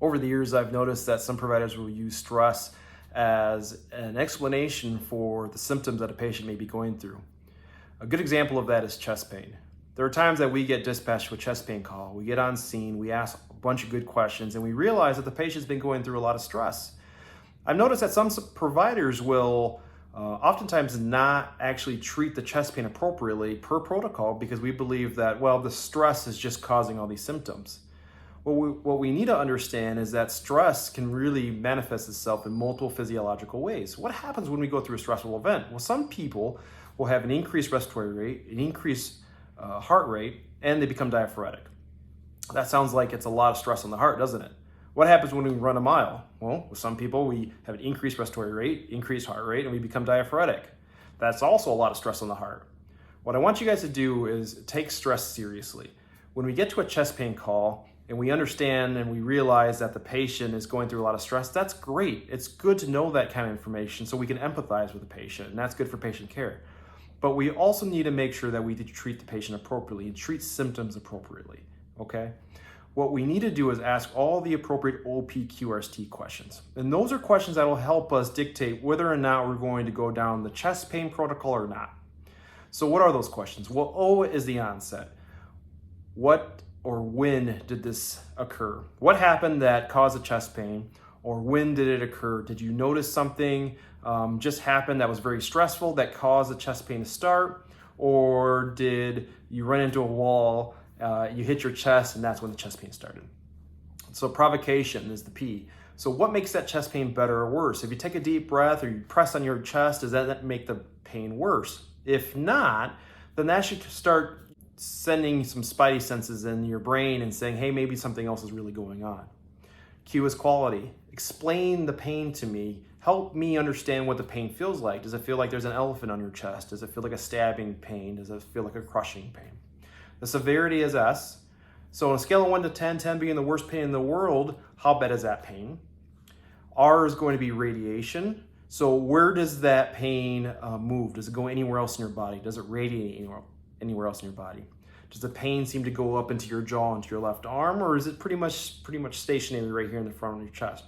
Over the years, I've noticed that some providers will use stress as an explanation for the symptoms that a patient may be going through. A good example of that is chest pain. There are times that we get dispatched with a chest pain call. We get on scene, we ask a bunch of good questions, and we realize that the patient's been going through a lot of stress. I've noticed that some providers will oftentimes not actually treat the chest pain appropriately per protocol because we believe that, well, the stress is just causing all these symptoms. What we need to understand is that stress can really manifest itself in multiple physiological ways. What happens when we go through a stressful event? Well, some people will have an increased respiratory rate, an increased heart rate, and they become diaphoretic. That sounds like it's a lot of stress on the heart, doesn't it? What happens when we run a mile? Well, with some people, we have an increased respiratory rate, increased heart rate, and we become diaphoretic. That's also a lot of stress on the heart. What I want you guys to do is take stress seriously. When we get to a chest pain call and we understand and we realize that the patient is going through a lot of stress, that's great. It's good to know that kind of information so we can empathize with the patient, and that's good for patient care. But we also need to make sure that we treat the patient appropriately and treat symptoms appropriately, okay? What we need to do is ask all the appropriate OPQRST questions. And those are questions that will help us dictate whether or not we're going to go down the chest pain protocol or not. So what are those questions? Well, O is the onset. What or when did this occur? What happened that caused the chest pain? Or when did it occur? Did you notice something just happened that was very stressful that caused the chest pain to start? Or did you run into a wall, you hit your chest, and that's when the chest pain started? So provocation is the P. So what makes that chest pain better or worse? If you take a deep breath or you press on your chest, does that make the pain worse? If not, then that should start sending some spidey senses in your brain and saying, hey, maybe something else is really going on. Q is quality. Explain the pain to me. Help me understand what the pain feels like. Does it feel like there's an elephant on your chest? Does it feel like a stabbing pain? Does it feel like a crushing pain? The severity is S. So on a scale of 1 to 10, 10 being the worst pain in the world, how bad is that pain? R is going to be radiation. So where does that pain move? Does it go anywhere else in your body? Does it radiate anywhere else in your body? Does the pain seem to go up into your jaw, into your left arm, or is it pretty much stationary right here in the front of your chest?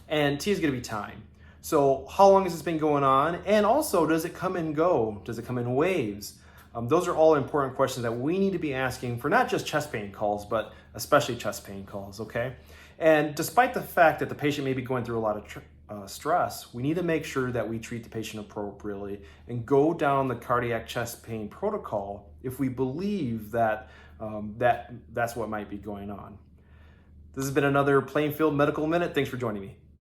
And T is going to be time. So how long has this been going on? And also, does it come and go? Does it come in waves? Those are all important questions that we need to be asking for not just chest pain calls, but especially chest pain calls, okay? And despite the fact that the patient may be going through a lot of stress, we need to make sure that we treat the patient appropriately and go down the cardiac chest pain protocol if we believe that that's what might be going on. This has been another Plainfield Medical Minute. Thanks for joining me.